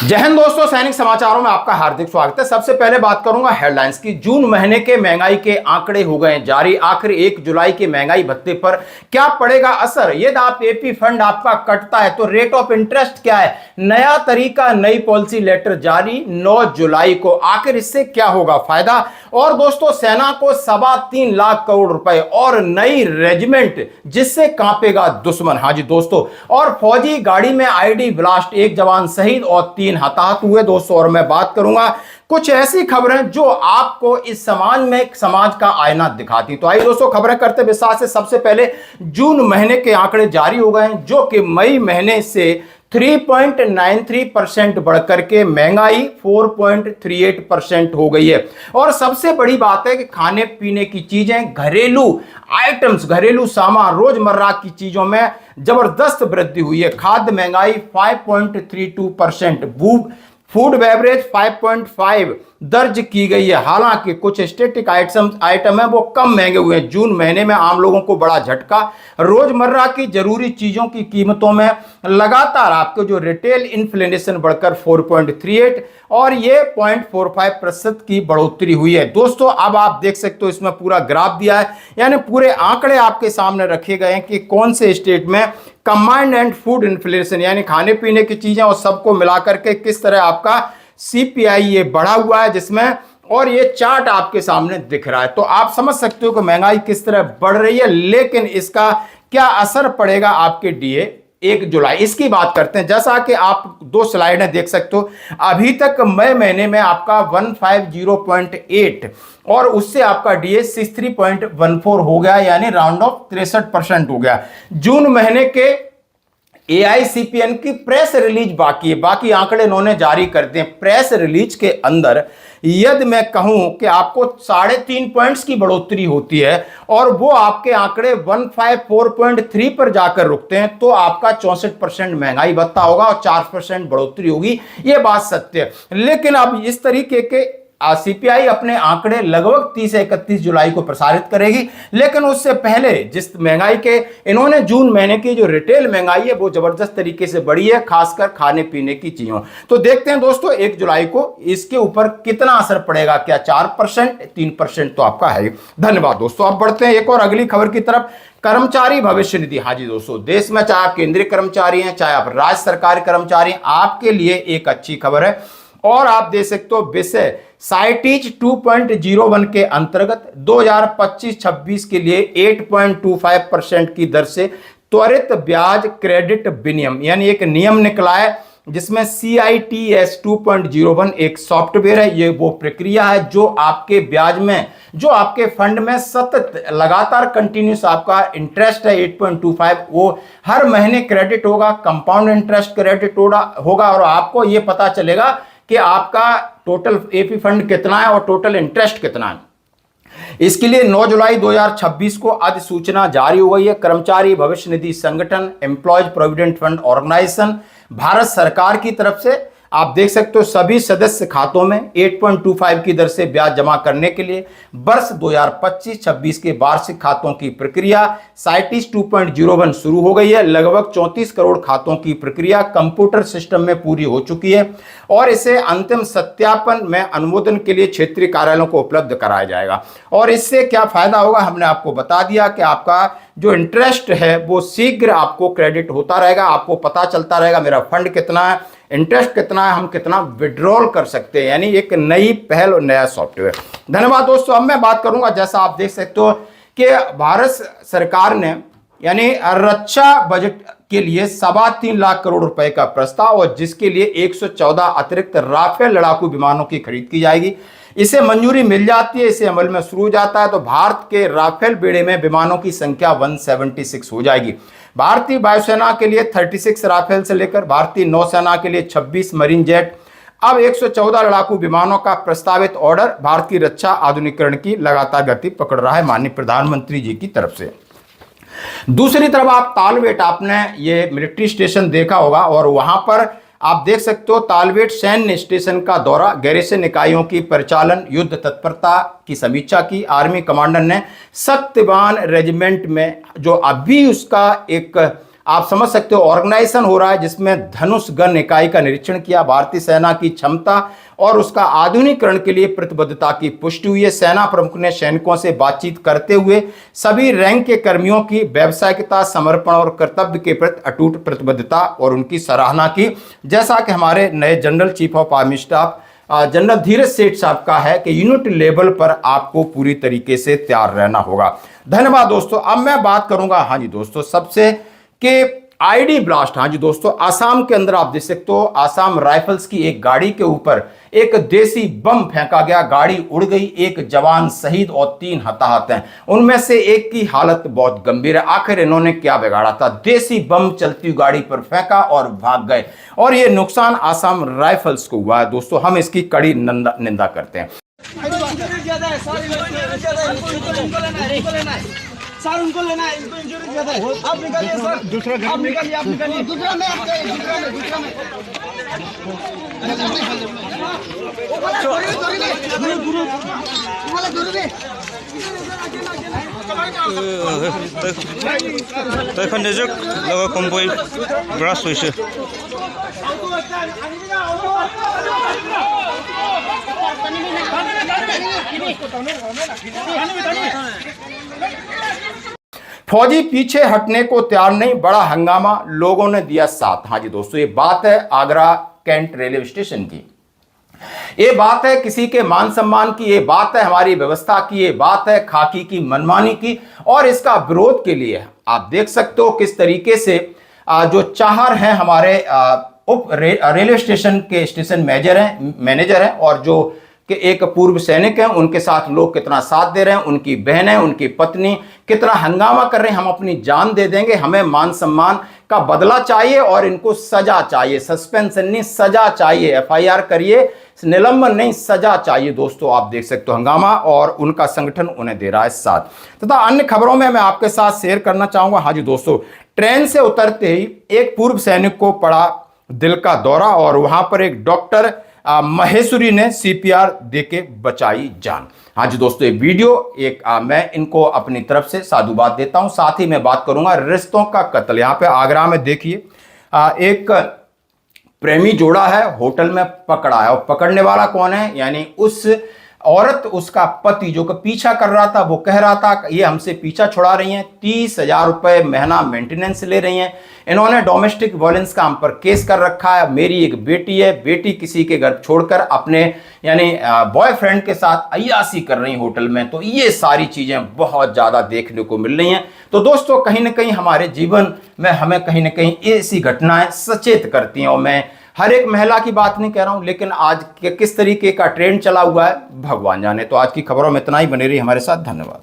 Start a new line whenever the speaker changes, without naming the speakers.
जय हिंद दोस्तों, सैनिक समाचारों में आपका हार्दिक स्वागत है। सबसे पहले बात करूंगा हेडलाइंस की। जून महीने के महंगाई के आंकड़े हो गए जारी। आखिर 1 जुलाई के महंगाई भत्ते पर क्या पड़ेगा असर? यदि आप एपी फंड आपका कटता है तो रेट ऑफ इंटरेस्ट क्या है? नया तरीका, नई पॉलिसी लेटर जारी 9 जुलाई को। आखिर इससे क्या होगा फायदा? और दोस्तों, सेना को 3.25 लाख करोड़ रुपए और नई रेजिमेंट जिससे कांपेगा दुश्मन। हाँ जी दोस्तों, और फौजी गाड़ी में आईडी ब्लास्ट, 1 जवान शहीद और 3 हताहत हुए दोस्तों। और मैं बात करूंगा कुछ ऐसी खबरें जो आपको इस समाज का आईना दिखाती। तो आइए दोस्तों, खबरें करते विस्तार से। सबसे पहले जून महीने के आंकड़े जारी हो गए हैं, जो कि मई महीने से 3.93% बढ़कर के महंगाई 4.38% हो गई है। और सबसे बड़ी बात है कि खाने पीने की चीजें, घरेलू आइटम्स, घरेलू सामान, रोजमर्रा की चीजों में जबरदस्त वृद्धि हुई है। खाद्य महंगाई 5.32%, फूड बेवरेज 5.5 दर्ज की गई है। हालांकि कुछ स्टैटिक आइटम है वो कम महंगे हुए हैं। जून महीने में आम लोगों को बड़ा झटका। रोजमर्रा की जरूरी चीजों की कीमतों में लगातार आपको जो रिटेल इन्फ्लेशन बढ़कर 4.38 और ये 0.45% की बढ़ोतरी हुई है। दोस्तों, अब आप देख सकते हो, इसमें पूरा ग्राफ दिया है, यानी पूरे आंकड़े आपके सामने रखे गए हैं कि कौन से स्टेट में कंबाइंड एंड फूड इन्फ्लेशन, यानी खाने पीने की चीजें और सबको मिलाकर के किस तरह आपका सीपीआई ये बढ़ा हुआ है, जिसमें और ये चार्ट आपके सामने दिख रहा है। तो आप समझ सकते हो कि महंगाई किस तरह बढ़ रही है। लेकिन इसका क्या असर पड़ेगा आपके डीए 1 जुलाई, इसकी बात करते हैं। जैसा कि आप 2 स्लाइडें देख सकते हो, अभी तक मई महीने में आपका 150.8 और उससे आपका डीए 63.14 हो गया, यानी राउंड ऑफ 63% हो गया। जून महीने के एआईसीपीएन की प्रेस रिलीज बाकी है, बाकी आंकड़े इन्होंने जारी कर दिए। प्रेस रिलीज के अंदर यदि मैं कहूं कि आपको 3.5 पॉइंट्स की बढ़ोतरी होती है और वो आपके आंकड़े 154.3 पर जाकर रुकते हैं, तो आपका 64% महंगाई भत्ता होगा और 4% बढ़ोतरी होगी। ये बात सत्य है। लेकिन अब इस तरीके के सीपीआई अपने आंकड़े लगभग 30 से 31 जुलाई को प्रसारित करेगी। लेकिन उससे पहले जिस महंगाई के इन्होंने जून महीने की जो रिटेल महंगाई है वो जबरदस्त तरीके से बढ़ी है, खासकर खाने पीने की चीजों। तो देखते हैं दोस्तों 1 जुलाई को इसके ऊपर कितना असर पड़ेगा, क्या 4%, 3% तो आपका है। धन्यवाद दोस्तों। अब बढ़ते हैं एक और अगली खबर की तरफ। कर्मचारी भविष्य निधि। हाँ जी दोस्तों, देश में चाहे आप केंद्रीय कर्मचारी हैं, चाहे आप राज्य सरकारी कर्मचारी हैं, आपके लिए एक अच्छी खबर है। और आप देख सकते हो विषय साइटीज 2.01 के अंतर्गत 2025-26 के लिए 8.25% की दर से त्वरित ब्याज क्रेडिट विनियम, यानी एक नियम निकला है जिसमें CITS 2.01 एक सॉफ्टवेयर है। ये वो प्रक्रिया है जो आपके ब्याज में, जो आपके फंड में सतत लगातार कंटिन्यूस आपका इंटरेस्ट है 8.25, वो हर महीने क्रेडिट होगा, कंपाउंड इंटरेस्ट क्रेडिट होगा और आपको ये पता चलेगा कि आपका टोटल एपी फंड कितना है और टोटल इंटरेस्ट कितना है। इसके लिए 9 जुलाई 2026 को अधिसूचना जारी हो गई है। कर्मचारी भविष्य निधि संगठन, employees provident fund organisation, Bharat सरकार की तरफ से आप देख सकते हो सभी सदस्य खातों में 8.25 की दर से ब्याज जमा करने के लिए वर्ष 2025-26 के वार्षिक खातों की प्रक्रिया साइटिस 2.01 शुरू हो गई है। लगभग 34 करोड़ खातों की प्रक्रिया कंप्यूटर सिस्टम में पूरी हो चुकी है और इसे अंतिम सत्यापन में अनुमोदन के लिए क्षेत्रीय कार्यालयों को उपलब्ध कराया जाएगा। और इससे क्या फायदा होगा, हमने आपको बता दिया कि आपका जो इंटरेस्ट है वो शीघ्र आपको क्रेडिट होता रहेगा, आपको पता चलता रहेगा मेरा फंड कितना है, इंटरेस्ट कितना है, हम कितना विड्रॉल कर सकते हैं, यानी एक नई पहल और नया सॉफ्टवेयर। धन्यवाद दोस्तों। अब मैं बात करूंगा, जैसा आप देख सकते हो कि भारत सरकार ने यानी रक्षा बजट के लिए 3.25 लाख करोड़ रुपए का प्रस्ताव, और जिसके लिए 114 अतिरिक्त राफेल लड़ाकू विमानों की खरीद की जाएगी। इसे मंजूरी मिल जाती है, इसे अमल में शुरू हो जाता है तो भारत के राफेल बेड़े में विमानों की संख्या 176 हो जाएगी। भारतीय वायुसेना के लिए 36 राफेल से लेकर भारतीय नौसेना के लिए 26 मरीन जेट, अब 114 लड़ाकू विमानों का प्रस्तावित ऑर्डर भारतीय रक्षा आधुनिकीकरण की लगातार गति पकड़ रहा है माननीय प्रधानमंत्री जी की तरफ से। दूसरी तरफ आप तालबेट, आपने ये मिलिट्री स्टेशन देखा होगा और वहां पर आप देख सकते हो तालबेट सैन्य स्टेशन का दौरा, गैरिसन इकाइयों की परिचालन, युद्ध तत्परता की समीक्षा की। आर्मी कमांडर ने शक्तिवान रेजिमेंट में जो अभी उसका एक आप समझ सकते हो ऑर्गेनाइजेशन हो रहा है जिसमें धनुष गण इकाई का निरीक्षण किया। भारतीय सेना की क्षमता और उसका आधुनिकीकरण के लिए प्रतिबद्धता की पुष्टि हुई है। सेना प्रमुख ने सैनिकों से बातचीत करते हुए सभी रैंक के कर्मियों की व्यावसायिकता, समर्पण और कर्तव्य के प्रति अटूट प्रतिबद्धता और उनकी सराहना की। जैसा कि हमारे नए general chief of army staff general Dheeraj Seth साहब का है कि यूनिट लेवल पर आपको पूरी तरीके से तैयार रहना होगा। धन्यवाद दोस्तों। अब मैं बात करूंगा हाँ जी दोस्तों सबसे कि आईडी ब्लास्ट। हाँ जी दोस्तों, आसाम के अंदर आप देख सकते हो आसाम राइफल्स की एक गाड़ी के ऊपर एक देसी बम फेंका गया, गाड़ी उड़ गई, एक जवान शहीद और 3 हताहत हैं। उनमें से एक की हालत बहुत गंभीर है। आखिर इन्होंने क्या बिगाड़ा था? देसी बम चलती हुई गाड़ी पर फेंका और भाग गए, और ये नुकसान आसाम राइफल्स को हुआ है। दोस्तों हम इसकी कड़ी निंदा करते हैं।
सर उनको लेना है, इनको इंश्योरेंस ज्यादा है। आप निकालिए सर, दूसरा आप निकालिए, आप निकालिए दूसरा में, दूसरा में
তখন নিযুক লগৰ কম্পই ব্ৰাছ হৈছে।
फौजी पीछे हटने को तैयार नहीं, बड़ा हंगामा, लोगों ने दिया साथ। हाँ जी दोस्तों, ये बात है आगरा कैंट रेलवे स्टेशन की, ये बात है किसी के मान सम्मान की, ये बात है हमारी व्यवस्था की, ये बात है खाकी की मनमानी की। और इसका विरोध के लिए आप देख सकते हो किस तरीके से जो चाहर हैं हमारे उप रेलवे स्टेशन के स्टेशन मैनेजर हैं और जो कि एक पूर्व सैनिक हैं, उनके साथ लोग कितना साथ दे रहे हैं, उनकी बहनें, उनकी पत्नी कितना हंगामा कर रहे हैं, हम अपनी जान दे देंगे, हमें मान सम्मान का बदला चाहिए और इनको सजा चाहिए, सस्पेंशन नहीं सजा चाहिए, एफआईआर करिए, निलंबन नहीं सजा चाहिए। दोस्तों आप देख सकते हो हंगामा, और उनका संगठन उन्हें दे रहा है साथ। तथा अन्य खबरों में मैं आपके साथ शेयर करना चाहूंगा। हाँ जी दोस्तों, ट्रेन से उतरते ही एक पूर्व सैनिक को पड़ा दिल का दौरा और वहां पर एक डॉक्टर महेश्वरी ने सीपीआर देके बचाई जान। हाँ जी दोस्तों, ये वीडियो मैं इनको अपनी तरफ से साधुवाद देता हूं। साथ ही मैं बात करूंगा रिश्तों का कत्ल। यहाँ पे आगरा में देखिए एक प्रेमी जोड़ा है, होटल में पकड़ा है, और पकड़ने वाला कौन है? यानी उस औरत, उसका पति जो कि पीछा कर रहा था, वो कह रहा था ये हमसे पीछा छुड़ा रही हैं, 30,000 रुपये महीना मेंटेनेंस ले रही हैं, इन्होंने डोमेस्टिक वायलेंस का हम पर केस कर रखा है, मेरी एक बेटी है, बेटी किसी के घर छोड़कर अपने यानी बॉयफ्रेंड के साथ अय्यासी कर रही होटल में। तो ये सारी चीज़ें बहुत ज़्यादा देखने को मिल रही हैं। तो दोस्तों कहीं ना कहीं हमारे जीवन में हमें कहीं ना कहीं ऐसी घटनाएं सचेत करती हैं, और मैं हर एक महिला की बात नहीं कह रहा हूं, लेकिन आज किस तरीके का ट्रेंड चला हुआ है भगवान जाने। तो आज की खबरों में इतना ही, बने रही हमारे साथ। धन्यवाद।